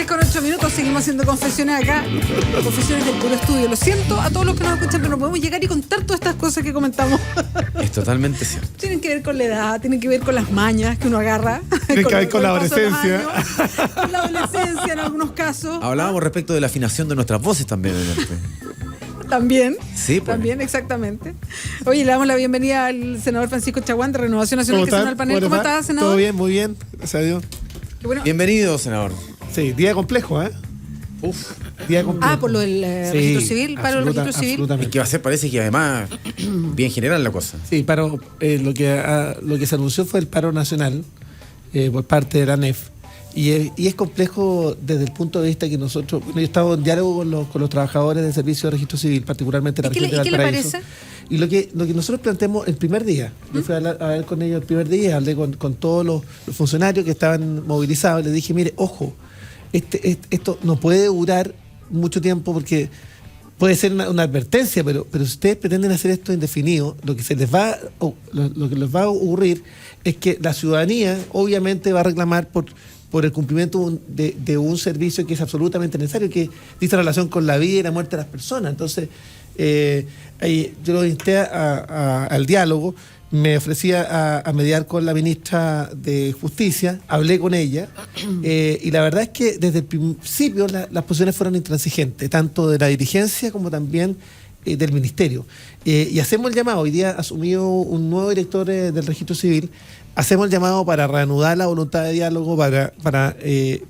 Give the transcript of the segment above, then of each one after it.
10:08, seguimos haciendo confesiones acá. Confesiones del puro estudio. Lo siento a todos los que nos escuchan, pero no podemos llegar y contar todas estas cosas que comentamos. Es totalmente cierto. Tienen que ver con la edad, tienen que ver con las mañas que uno agarra. Tienen que ver con la adolescencia. Con la adolescencia en algunos casos. Hablábamos respecto de la afinación de nuestras voces también. También. Sí, pues. También, exactamente. Oye, le damos la bienvenida al senador Francisco Chaguán de Renovación Nacional que se une al panel. ¿Cómo estás, senador? Todo bien, muy bien. Gracias a Dios. Bueno. Bienvenido, senador. Sí, día complejo, ¿eh? Uf. Día complejo. Ah, por lo del registro civil, paro del registro civil. Es que va a ser, parece que además, bien general la cosa. Sí, paro, lo que se anunció fue el paro nacional por parte de la ANEF. Y es complejo desde el punto de vista que nosotros, yo he estado en diálogo con los trabajadores del Servicio de Registro Civil, particularmente en la región de Valparaíso. ¿Y qué le parece? Y lo que nosotros planteamos el primer día, yo fui a hablar con ellos el primer día, hablé con todos los funcionarios que estaban movilizados, y les dije, mire, ojo, esto no puede durar mucho tiempo porque puede ser una advertencia, pero si ustedes pretenden hacer esto indefinido, lo que les va a ocurrir es que la ciudadanía obviamente va a reclamar por el cumplimiento de un servicio que es absolutamente necesario, que dice relación con la vida y la muerte de las personas. Entonces, yo lo insté al diálogo, me ofrecía a mediar con la ministra de Justicia, hablé con ella, y la verdad es que desde el principio las posiciones fueron intransigentes, tanto de la dirigencia como también del ministerio. Y hacemos el llamado, hoy día asumió un nuevo director del Registro Civil, hacemos el llamado para reanudar la voluntad de diálogo, para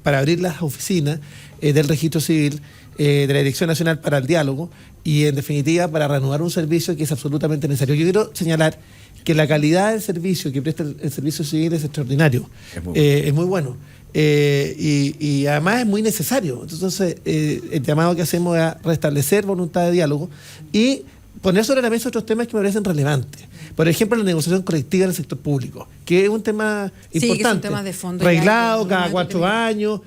abrir las oficinas del Registro Civil, de la Dirección Nacional para el Diálogo, y en definitiva para reanudar un servicio que es absolutamente necesario. Yo quiero señalar que la calidad del servicio que presta el Servicio Civil es extraordinario, es muy bueno. Y además es muy necesario. Entonces, el llamado que hacemos es a restablecer voluntad de diálogo y poner sobre la mesa otros temas que me parecen relevantes. Por ejemplo, la negociación colectiva en el sector público, que es un tema importante. Que son temas de fondo. Reglado cada 4 años,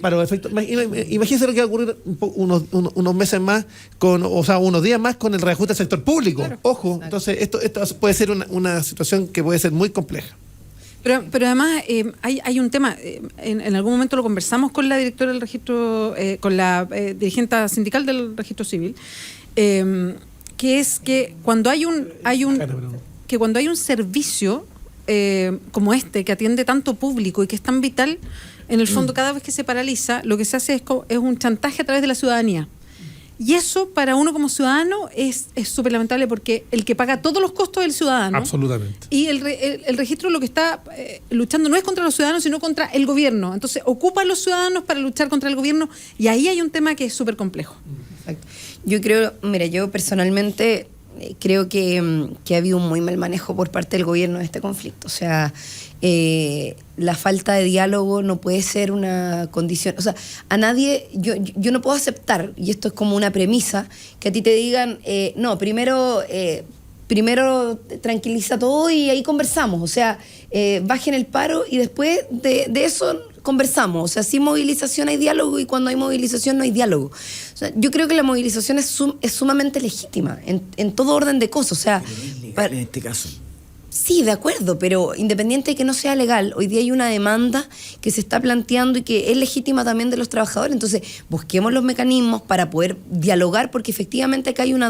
para los efectos. Imagínense lo que va a ocurrir unos meses más, unos días más con el reajuste del sector público. Claro. Ojo, exacto. Entonces esto puede ser una situación que puede ser muy compleja. Pero además hay un tema, en algún momento lo conversamos con la directora del registro, con la dirigente sindical del registro civil, que es que cuando hay un servicio como este que atiende tanto público y que es tan vital, en el fondo cada vez que se paraliza, lo que se hace es un chantaje a través de la ciudadanía. Y eso para uno como ciudadano es súper lamentable porque el que paga todos los costos es el ciudadano. Absolutamente. Y el registro lo que está luchando no es contra los ciudadanos, sino contra el gobierno. Entonces ocupa a los ciudadanos para luchar contra el gobierno y ahí hay un tema que es súper complejo. Exacto. Yo creo, mira, yo personalmente creo que ha habido un muy mal manejo por parte del gobierno de este conflicto. O sea, la falta de diálogo no puede ser una condición. O sea, a nadie, yo no puedo aceptar, y esto es como una premisa, que a ti te digan, no, primero tranquiliza todo y ahí conversamos. O sea, bajen el paro y después de eso conversamos. O sea, sin movilización hay diálogo y cuando hay movilización no hay diálogo. O sea, yo creo que la movilización es sumamente legítima en todo orden de cosas. O sea, pero no es legal en este caso. Sí, de acuerdo, pero independiente de que no sea legal, hoy día hay una demanda que se está planteando y que es legítima también de los trabajadores. Entonces, busquemos los mecanismos para poder dialogar, porque efectivamente acá hay un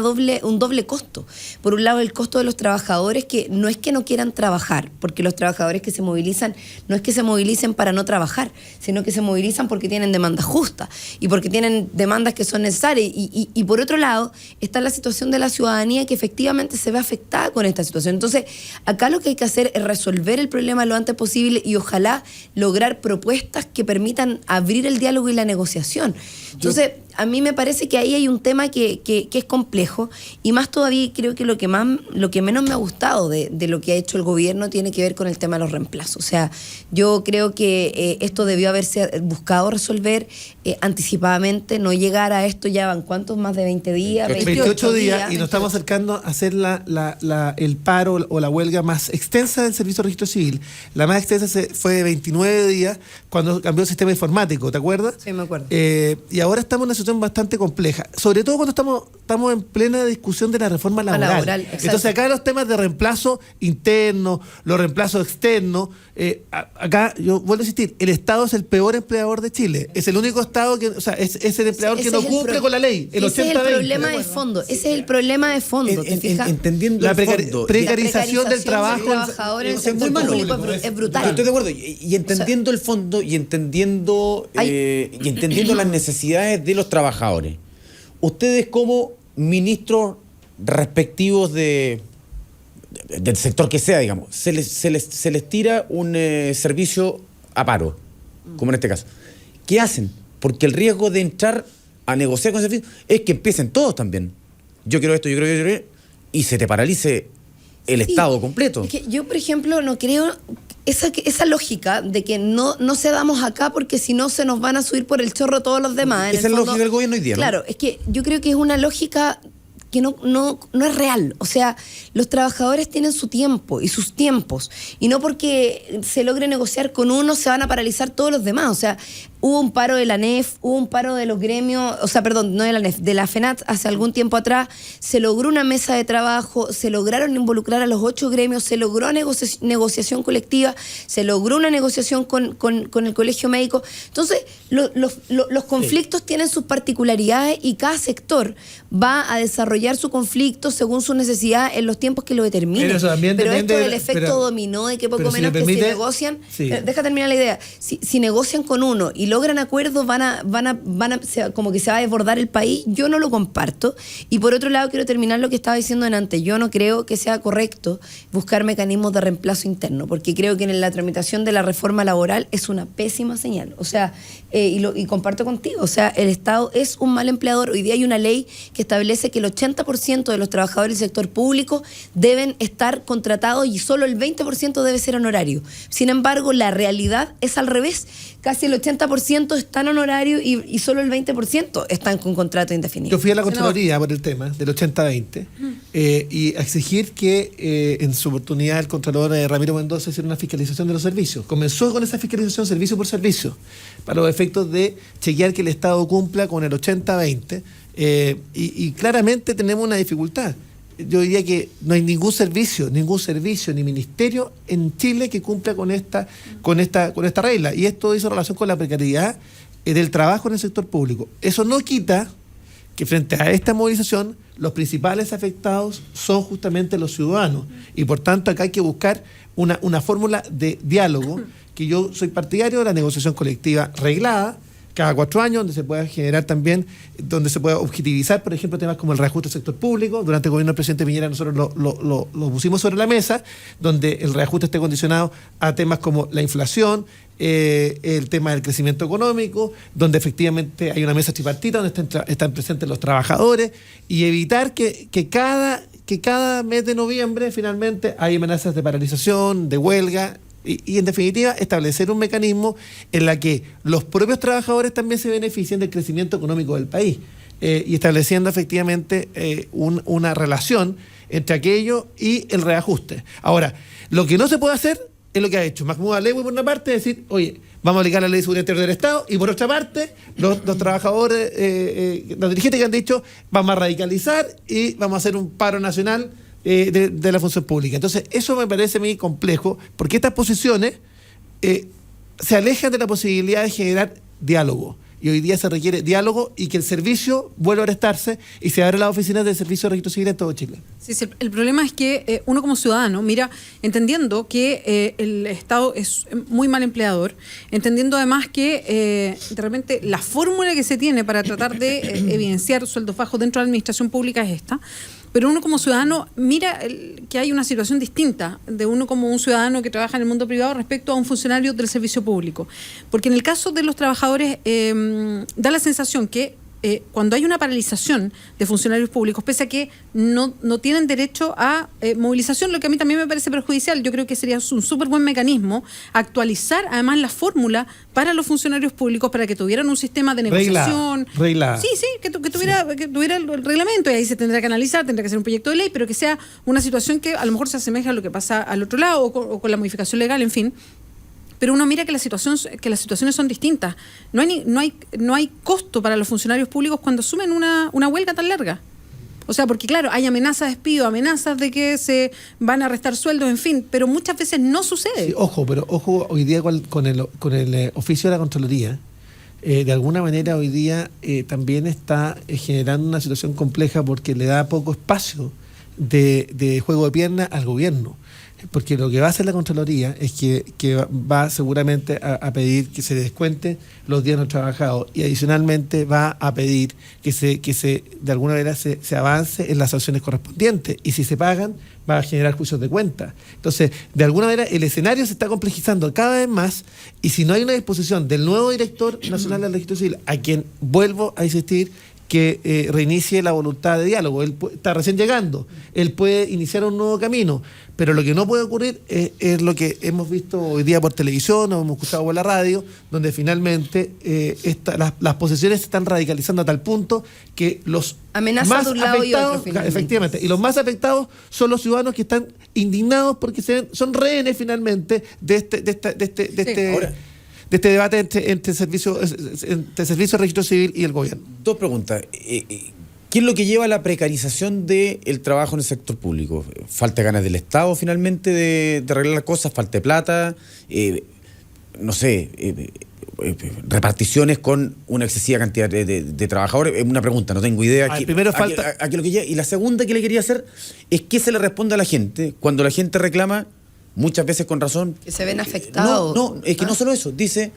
doble costo. Por un lado, el costo de los trabajadores, que no es que no quieran trabajar, porque los trabajadores que se movilizan, no es que se movilicen para no trabajar, sino que se movilizan porque tienen demandas justas y porque tienen demandas que son necesarias. Y por otro lado, está la situación de la ciudadanía que efectivamente se ve afectada con esta situación. Entonces, acá lo que hay que hacer es resolver el problema lo antes posible y ojalá lograr propuestas que permitan abrir el diálogo y la negociación. Entonces, a mí me parece que ahí hay un tema que es complejo y más todavía creo que lo que menos me ha gustado de lo que ha hecho el gobierno tiene que ver con el tema de los reemplazos. O sea, yo creo que esto debió haberse buscado resolver anticipadamente, no llegar a esto ya van ¿cuántos? Más de 20 días. 28 días y nos estamos acercando a hacer el paro o la huelga más extensa del Servicio de Registro Civil. La más extensa fue de 29 días cuando cambió el sistema informático, ¿te acuerdas? Sí, me acuerdo. Y ahora estamos en una situación bastante compleja, sobre todo cuando estamos en plena discusión de la reforma laboral. Exacto. Entonces acá los temas de reemplazo interno, los reemplazos externos, acá yo vuelvo a insistir, el Estado es el peor empleador de Chile, es el único Estado que, o sea, es el empleador que no cumple con la ley. Ese es el problema de fondo, ese es el problema de fondo, ¿te fijas? Entendiendo La el fondo. precarización del trabajo del trabajador en el es muy sector malo. público es brutal. Estoy de acuerdo. Y entendiendo el fondo y entendiendo las necesidades de los trabajadores. Ustedes como ministros respectivos del sector que sea, digamos, se les tira un servicio a paro, como en este caso. ¿Qué hacen? Porque el riesgo de entrar a negociar con ese servicio es que empiecen todos también. Yo quiero esto, yo quiero esto, y se te paralice el Estado completo. Es que yo, por ejemplo, no creo esa lógica de que no cedamos acá porque si no se nos van a subir por el chorro todos los demás. Esa es la lógica del gobierno hoy día, ¿no? Claro, es que yo creo que es una lógica que no es real. O sea, los trabajadores tienen su tiempo y sus tiempos. Y no porque se logre negociar con uno se van a paralizar todos los demás. O sea, hubo un paro de la ANEF, hubo un paro de los gremios, o sea, perdón, no de la ANEF, de la FENAT hace algún tiempo atrás, se logró una mesa de trabajo, se lograron involucrar a los 8 gremios, se logró negociación colectiva, se logró una negociación con el colegio médico. Entonces, los conflictos tienen sus particularidades y cada sector va a desarrollar su conflicto según sus necesidades en los tiempos que lo determinen. Pero esto del efecto dominó de que poco menos que si negocian, deja terminar la idea, si negocian con uno y logran acuerdos, como que se va a desbordar el país. Yo no lo comparto. Y por otro lado, quiero terminar lo que estaba diciendo antes. Yo no creo que sea correcto buscar mecanismos de reemplazo interno, porque creo que en la tramitación de la reforma laboral es una pésima señal. O sea, y comparto contigo, o sea, el Estado es un mal empleador. Hoy día hay una ley que establece que el 80% de los trabajadores del sector público deben estar contratados y solo el 20% debe ser honorario. Sin embargo, la realidad es al revés. Casi el 80% están honorarios y solo el 20% están con contrato indefinido. Yo fui a la Contraloría por el tema del 80-20 y a exigir que en su oportunidad el Contralor Ramiro Mendoza hiciera una fiscalización de los servicios. Comenzó con esa fiscalización servicio por servicio para los efectos de chequear que el Estado cumpla con el 80-20 y claramente tenemos una dificultad. Yo diría que no hay ningún servicio ni ministerio en Chile que cumpla con esta regla. Y esto hizo relación con la precariedad del trabajo en el sector público. Eso no quita que frente a esta movilización los principales afectados son justamente los ciudadanos. Y por tanto acá hay que buscar una fórmula de diálogo, que yo soy partidario de la negociación colectiva reglada, cada 4 años, donde se pueda generar también, donde se pueda objetivizar, por ejemplo, temas como el reajuste del sector público. Durante el gobierno del presidente Piñera nosotros lo pusimos sobre la mesa, donde el reajuste esté condicionado a temas como la inflación, el tema del crecimiento económico, donde efectivamente hay una mesa tripartita, donde están presentes los trabajadores, y evitar que cada mes de noviembre finalmente hay amenazas de paralización, de huelga. Y en definitiva, establecer un mecanismo en la que los propios trabajadores también se beneficien del crecimiento económico del país y estableciendo efectivamente una relación entre aquello y el reajuste. Ahora, lo que no se puede hacer es lo que ha hecho Mahmoud Alewi por una parte, decir, oye, vamos a aplicar la ley de seguridad interior del Estado, y por otra parte, los trabajadores, los dirigentes que han dicho, vamos a radicalizar y vamos a hacer un paro nacional de la función pública. Entonces, eso me parece a mí complejo, porque estas posiciones se alejan de la posibilidad de generar diálogo. Y hoy día se requiere diálogo y que el servicio vuelva a prestarse y se abran las oficinas del Servicio de Registro Civil en todo Chile. Sí, el problema es que uno como ciudadano, mira, entendiendo que el Estado es muy mal empleador, entendiendo además que de repente la fórmula que se tiene para tratar de evidenciar sueldos bajos dentro de la administración pública es esta, pero uno como ciudadano mira que hay una situación distinta de uno como un ciudadano que trabaja en el mundo privado respecto a un funcionario del servicio público. Porque en el caso de los trabajadores da la sensación que cuando hay una paralización de funcionarios públicos, pese a que no tienen derecho a movilización, lo que a mí también me parece perjudicial, yo creo que sería un súper buen mecanismo actualizar además la fórmula para los funcionarios públicos para que tuvieran un sistema de negociación. Reglada. Sí, que tuviera el reglamento, y ahí se tendrá que analizar, tendrá que ser un proyecto de ley, pero que sea una situación que a lo mejor se asemeja a lo que pasa al otro lado o con la modificación legal, en fin. pero uno mira que las situaciones son distintas. No hay costo para los funcionarios públicos cuando asumen una huelga tan larga. O sea, porque claro, hay amenazas de despido, amenazas de que se van a restar sueldos, en fin, pero muchas veces no sucede. Sí, ojo, hoy día con el oficio de la Contraloría, de alguna manera hoy día también está generando una situación compleja porque le da poco espacio de juego de pierna al gobierno. Porque lo que va a hacer la Contraloría es que va seguramente a pedir que se descuenten los días no trabajados y adicionalmente va a pedir que se de alguna manera se avance en las sanciones correspondientes y si se pagan va a generar juicios de cuenta. Entonces, de alguna manera el escenario se está complejizando cada vez más y si no hay una disposición del nuevo director nacional del Registro Civil, a quien vuelvo a insistir, que reinicie la voluntad de diálogo. Él está recién llegando, él puede iniciar un nuevo camino, pero lo que no puede ocurrir es lo que hemos visto hoy día por televisión o hemos escuchado por la radio, donde finalmente las posiciones se están radicalizando a tal punto que los amenaza más de un lado afectados, y otro, finalmente. efectivamente, y los más afectados son los ciudadanos que están indignados porque son rehenes finalmente de este debate entre servicio de registro civil y el gobierno. Dos preguntas. ¿Qué es lo que lleva a la precarización del trabajo en el sector público? ¿Falta de ganas del Estado finalmente de arreglar las cosas? ¿Falta de plata? No sé, reparticiones con una excesiva cantidad de trabajadores. Es una pregunta, no tengo idea. Primero falta... Lo que lleva. Y la segunda que le quería hacer es ¿qué se le responde a la gente cuando la gente reclama? Muchas veces con razón. Que se ven afectados. No, es que no solo eso. Dice,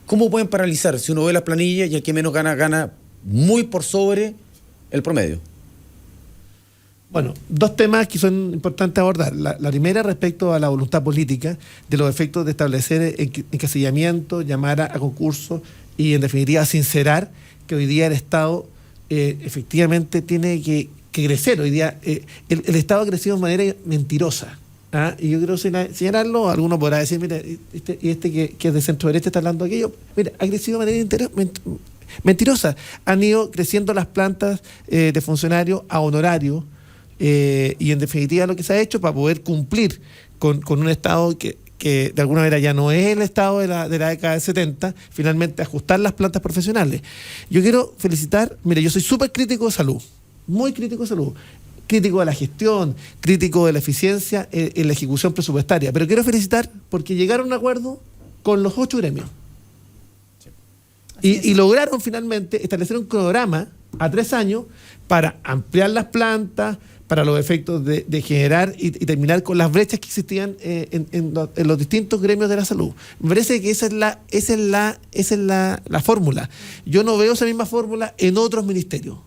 ¿cómo pueden paralizar si uno ve las planillas y el que menos gana muy por sobre el promedio? Bueno, dos temas que son importantes abordar. La primera respecto a la voluntad política, de los efectos de establecer encasillamiento, llamar a concurso y en definitiva sincerar que hoy día el Estado efectivamente tiene que crecer. Hoy día el Estado ha crecido de manera mentirosa. Y yo quiero señalarlo, alguno podrá decir, mira, que es de centro derecha está hablando de aquello. Mira, ha crecido de manera mentirosa. Han ido creciendo las plantas de funcionarios a honorario y en definitiva lo que se ha hecho para poder cumplir con un Estado que de alguna manera ya no es el Estado de la década del 70, finalmente ajustar las plantas profesionales. Yo quiero felicitar, mire, yo soy súper crítico de salud, muy crítico de salud. Crítico de la gestión, crítico de la eficiencia en la ejecución presupuestaria. Pero quiero felicitar porque llegaron a un acuerdo con los 8 gremios. Y lograron finalmente establecer un cronograma a 3 años para ampliar las plantas, para los efectos de generar y terminar con las brechas que existían en los distintos gremios de la salud. Me parece que esa es la fórmula. Yo no veo esa misma fórmula en otros ministerios.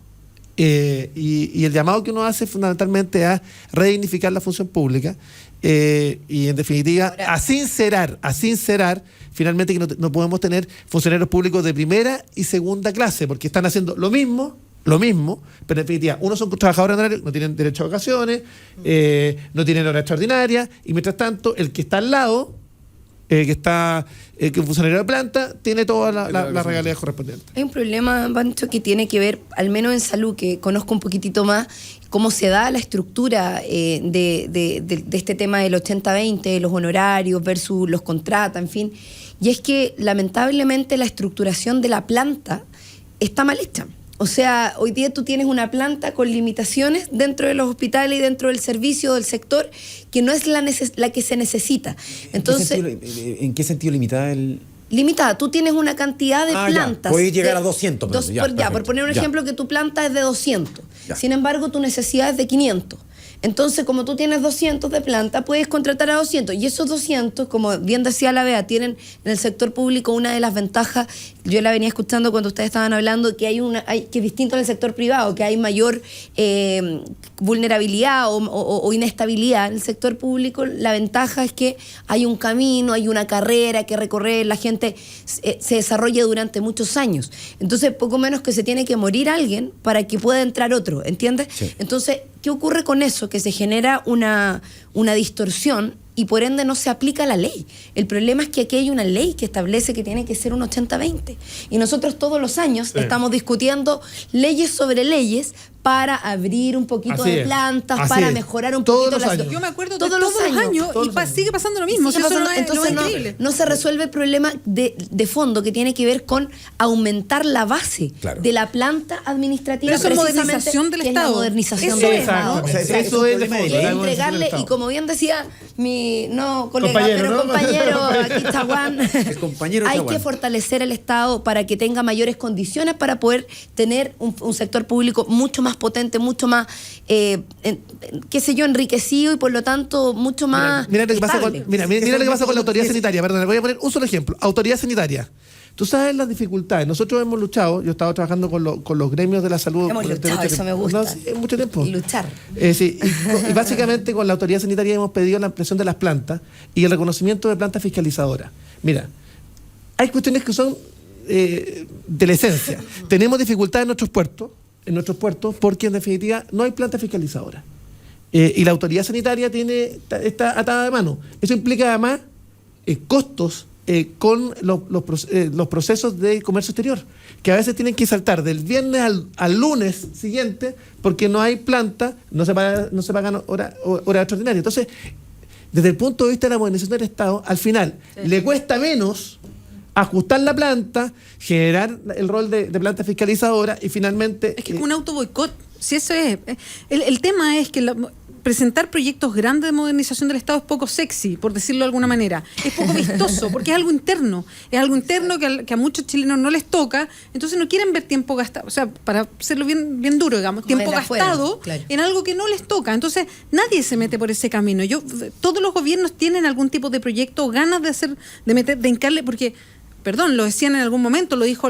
Y el llamado que uno hace fundamentalmente a redignificar la función pública y en definitiva a sincerar finalmente que no podemos tener funcionarios públicos de primera y segunda clase porque están haciendo lo mismo, pero en definitiva unos son trabajadores honorarios, no tienen derecho a vacaciones, no tienen hora extraordinaria y mientras tanto el que está al lado que un funcionario de planta tiene todas las regalías correspondientes. Hay un problema, Pancho, que tiene que ver, al menos en salud, que conozco un poquitito más, cómo se da la estructura de este tema del 80-20, los honorarios versus los contratos, en fin. Y es que, lamentablemente, la estructuración de la planta está mal hecha. O sea, hoy día tú tienes una planta con limitaciones dentro de los hospitales y dentro del servicio del sector que no es la que se necesita. Entonces, ¿En qué sentido limitada el...? Limitada, tú tienes una cantidad de plantas. Puedes llegar a 200. Por poner un ejemplo, que tu planta es de 200. Ya. Sin embargo, tu necesidad es de 500. Entonces, como tú tienes 200 de planta, puedes contratar a 200. Y esos 200, como bien decía la Bea, tienen en el sector público una de las ventajas, yo la venía escuchando cuando ustedes estaban hablando, que que es distinto en el sector privado, que hay mayor vulnerabilidad o inestabilidad. En el sector público, la ventaja es que hay un camino, hay una carrera que recorrer, la gente se desarrolla durante muchos años. Entonces, poco menos que se tiene que morir alguien para que pueda entrar otro, ¿entiendes? Sí. Entonces, ¿qué ocurre con eso? Que se genera una distorsión y por ende no se aplica la ley. El problema es que aquí hay una ley que establece que tiene que ser un 80-20. Y nosotros todos los años estamos discutiendo leyes sobre leyes para abrir un poquito Así de es. plantas, Así para es. mejorar un Todos poquito los la años. situación. Yo me acuerdo Todos de los todos los años todos y los años. sigue pasando lo mismo. Sigue Si eso pasando. no es, Entonces lo increíble. no se resuelve el problema de fondo que tiene que ver con aumentar la base Claro. de la planta administrativa. Pero eso es precisamente, modernización del que es la Estado. modernización Eso del es, Estado. ¿no? O sea, Eso es es un de problema fondo, de ley. la Entregarle, Estado. y como bien decía mi colega, Compañero, pero ¿no? compañero, aquí Chaguán, El compañero hay Chaguán. que fortalecer el Estado para que tenga mayores condiciones para poder tener un sector público mucho más potente, mucho más, qué sé yo, enriquecido y por lo tanto mucho más Mira lo que pasa estable. mira lo que pasa con la autoridad sanitaria. Perdón, voy a poner un solo ejemplo. Autoridad sanitaria. Tú sabes las dificultades. Nosotros hemos luchado, yo he estado trabajando con los gremios de la salud. Hemos por luchado, mucho eso me tiempo. gusta. No, sí, mucho tiempo. Y luchar. Sí, y básicamente con la autoridad sanitaria hemos pedido la ampliación de las plantas y el reconocimiento de plantas fiscalizadoras. Mira, hay cuestiones que son de la esencia. Tenemos dificultades en nuestros puertos, porque en definitiva no hay planta fiscalizadora. Y la autoridad sanitaria está atada de mano. Eso implica además costos con los procesos de comercio exterior, que a veces tienen que saltar del viernes al lunes siguiente porque no hay planta, no se pagan horas extraordinarias. Entonces, desde el punto de vista de la modernización del Estado, al final le cuesta menos ajustar la planta, generar el rol de planta fiscalizadora y finalmente... Es que es un autoboicot. Si eso es. El tema es que presentar proyectos grandes de modernización del Estado es poco sexy, por decirlo de alguna manera. Es poco vistoso, porque es algo interno. Es algo interno que a muchos chilenos no les toca, entonces no quieren ver tiempo gastado. O sea, para hacerlo bien duro, digamos, tiempo Desde afuera, gastado claro. en algo que no les toca. Entonces, nadie se mete por ese camino. Todos los gobiernos tienen algún tipo de proyecto, ganas de hincarle, porque... Perdón, lo decían en algún momento, lo dijo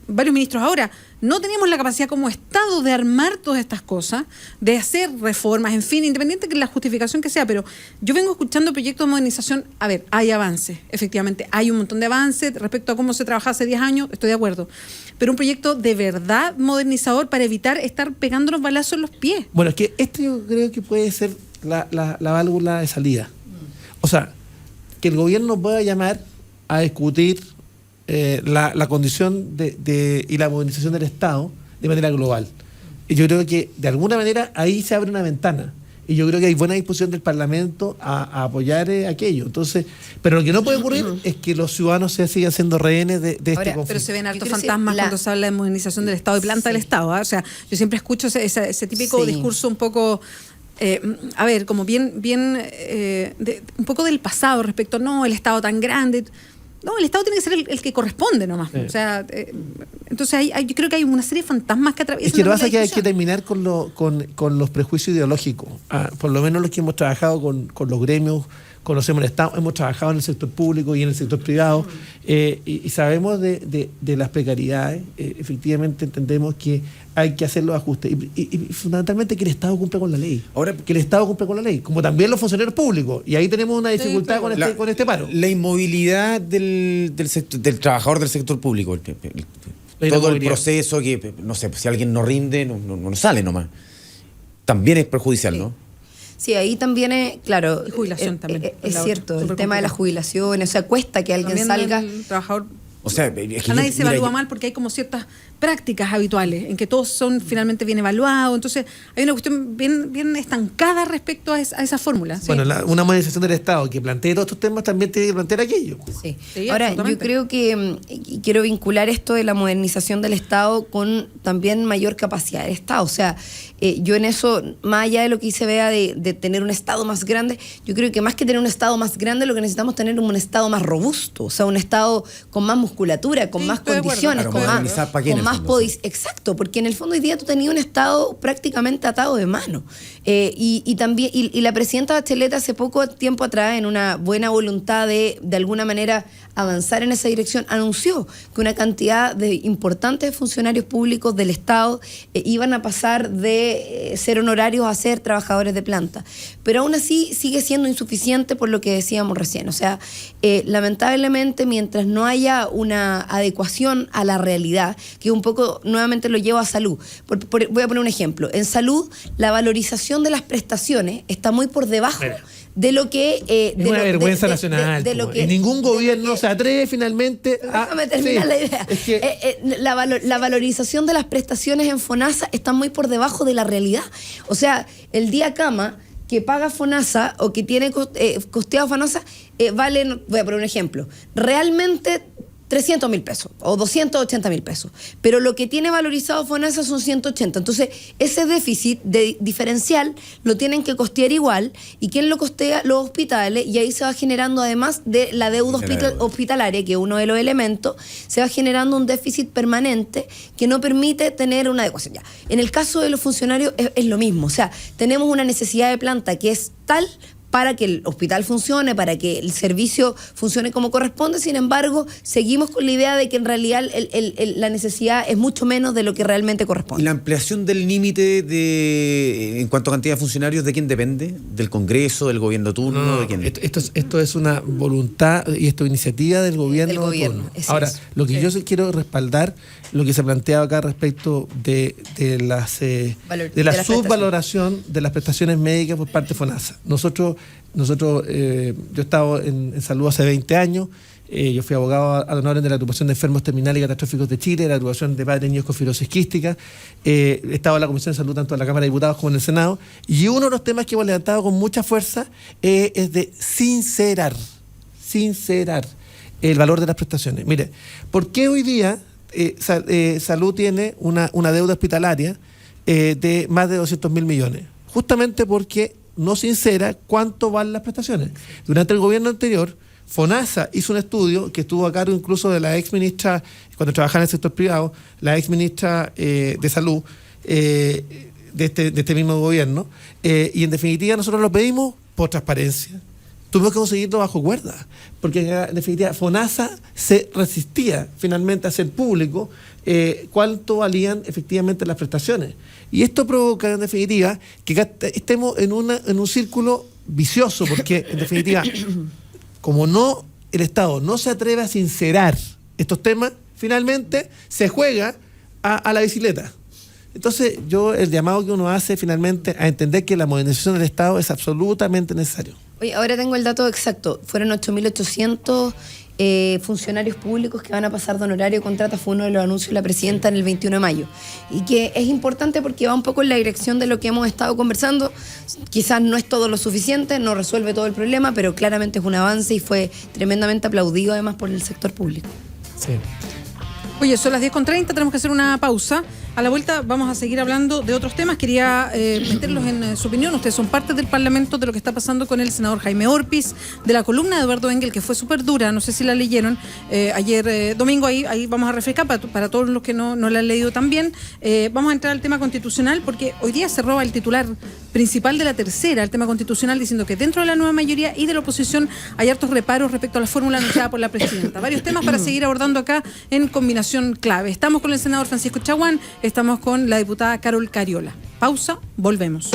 varios ministros ahora, no teníamos la capacidad como Estado de armar todas estas cosas, de hacer reformas, en fin, independiente de la justificación que sea, pero yo vengo escuchando proyectos de modernización, a ver, hay avances, efectivamente, hay un montón de avances respecto a cómo se trabajaba hace 10 años, estoy de acuerdo, pero un proyecto de verdad modernizador para evitar estar pegándonos balazos en los pies. Bueno, es que esto yo creo que puede ser la válvula de salida. O sea, que el gobierno pueda llamar a discutir la condición y la modernización del Estado de manera global. Y yo creo que de alguna manera ahí se abre una ventana. Y yo creo que hay buena disposición del Parlamento a apoyar aquello. Entonces, pero lo que no puede ocurrir es que los ciudadanos se sigan siendo rehenes de este conflicto. Pero se ven hartos quiero decir, fantasmas cuando se habla de modernización del Estado y planta del Estado. O sea, yo siempre escucho ese típico discurso un poco... a ver, como bien un poco del pasado respecto, no, el Estado tan grande. No, el Estado tiene que ser el que corresponde nomás. O sea, entonces yo creo que hay una serie de fantasmas que atraviesan. Es que lo que pasa la es que hay que discusión. terminar con los prejuicios ideológicos. Por lo menos los que hemos trabajado con los gremios, conocemos el Estado, hemos trabajado en el sector público y en el sector privado, y sabemos de las precariedades. Efectivamente entendemos que hay que hacer los ajustes y fundamentalmente que el Estado cumpla con la ley. Ahora, que el Estado cumpla con la ley, como también los funcionarios públicos, y ahí tenemos una dificultad con este paro. La inmovilidad del trabajador del sector público. Todo el proceso que, no sé, si alguien no rinde, no sale nomás. También es perjudicial, ¿no? Sí, ahí también es, claro, Y jubilación también. es La cierto, otra, el súper tema de las complicado. jubilaciones, o sea, cuesta que alguien También salga. el trabajador... O sea, es que A nadie se mira, evalúa mal porque hay como ciertas prácticas habituales en que todos son finalmente bien evaluados. Entonces, hay una cuestión bien estancada respecto a esa fórmula. ¿sí? Bueno, una modernización del Estado que plantee todos estos temas también tiene que plantear aquello. Sí. Sí, Ahora, yo absolutamente. creo que y quiero vincular esto de la modernización del Estado con también mayor capacidad del Estado. O sea, yo en eso, más allá de lo que se vea de tener un Estado más grande, yo creo que más que tener un Estado más grande, lo que necesitamos es tener un Estado más robusto, o sea, un Estado con más musculatura, con Sí, más estoy de acuerdo. condiciones, Claro, con modernizar más, ¿para qué en con el más fondo? Sí. exacto, porque en el fondo hoy día tú tenías un Estado prácticamente atado de mano. Y también y la presidenta Bachelet hace poco tiempo atrás, en una buena voluntad de alguna manera avanzar en esa dirección, anunció que una cantidad de importantes funcionarios públicos del Estado iban a pasar de ser honorarios a ser trabajadores de planta. Pero aún así sigue siendo insuficiente por lo que decíamos recién. O sea, lamentablemente, mientras no haya una adecuación a la realidad, que un poco nuevamente lo llevo a salud. Voy a poner un ejemplo. En salud, la valorización de las prestaciones está muy por debajo de lo que... es una vergüenza nacional. De lo que, ningún gobierno se atreve finalmente a... Déjame terminar la idea. Es que, la valorización de las prestaciones en FONASA está muy por debajo de la realidad. O sea, el día cama que paga FONASA o que tiene costeado FONASA vale, voy a poner un ejemplo, realmente 300.000 pesos o 280.000 pesos, pero lo que tiene valorizado FONASA son 180. Entonces, ese déficit diferencial lo tienen que costear igual. ¿Y quién lo costea? Los hospitales, y ahí se va generando, además de la deuda hospitalaria, que es uno de los elementos, se va generando un déficit permanente que no permite tener una adecuación. Ya. En el caso de los funcionarios es lo mismo. O sea, tenemos una necesidad de planta que es tal para que el hospital funcione, para que el servicio funcione como corresponde. Sin embargo, seguimos con la idea de que en realidad la necesidad es mucho menos de lo que realmente corresponde. ¿Y la ampliación del límite en cuanto a cantidad de funcionarios, de quién depende? ¿Del Congreso, del gobierno turno? ¿De quién? Esto es una voluntad y esto es iniciativa del gobierno. Ahora, lo que yo quiero respaldar, lo que se planteaba acá respecto de la subvaloración de las prestaciones médicas por parte de FONASA. Nosotros, yo he estado en salud hace 20 años. Yo fui abogado ad honorem de la agrupación de enfermos terminales y catastróficos de Chile, de la agrupación de padres y niños con fibrosis quística. He estado en la Comisión de Salud tanto en la Cámara de Diputados como en el Senado. Y uno de los temas que hemos levantado con mucha fuerza es de sincerar el valor de las prestaciones. Mire, ¿por qué hoy día Salud tiene una deuda hospitalaria de más de 200.000 millones? Justamente porque no sincera cuánto valen las prestaciones. Durante el gobierno anterior, FONASA hizo un estudio que estuvo a cargo incluso de la ex ministra, cuando trabajaba en el sector privado, la ex ministra de Salud de este mismo gobierno, y en definitiva nosotros lo pedimos por transparencia. Tuvimos que conseguirlo bajo cuerda, porque en definitiva FONASA se resistía finalmente a hacer público cuánto valían efectivamente las prestaciones. Y esto provoca en definitiva que estemos en un círculo vicioso, porque en definitiva, como el Estado no se atreve a sincerar estos temas, finalmente se juega a la bicicleta. Entonces, el llamado que uno hace finalmente a entender que la modernización del Estado es absolutamente necesario. Oye, ahora tengo el dato exacto. Fueron 8.800 funcionarios públicos que van a pasar de honorario a contrata. Fue uno de los anuncios de la presidenta en el 21 de mayo. Y que es importante porque va un poco en la dirección de lo que hemos estado conversando. Quizás no es todo lo suficiente, no resuelve todo el problema, pero claramente es un avance y fue tremendamente aplaudido además por el sector público. Sí. Oye, son las 10:30, tenemos que hacer una pausa. A la vuelta vamos a seguir hablando de otros temas. Quería meterlos en su opinión. Ustedes son parte del Parlamento, de lo que está pasando con el senador Jaime Orpiz, de la columna de Eduardo Engel, que fue súper dura, no sé si la leyeron ayer domingo, ahí vamos a refrescar para todos los que no la han leído también. Vamos a entrar al tema constitucional, porque hoy día se roba el titular principal de La Tercera, el tema constitucional, diciendo que dentro de la nueva mayoría y de la oposición hay hartos reparos respecto a la fórmula anunciada por la presidenta. Varios temas para seguir abordando acá en combinación clave. Estamos con el senador Francisco Chaguán, estamos con la diputada Carol Cariola. Pausa, volvemos.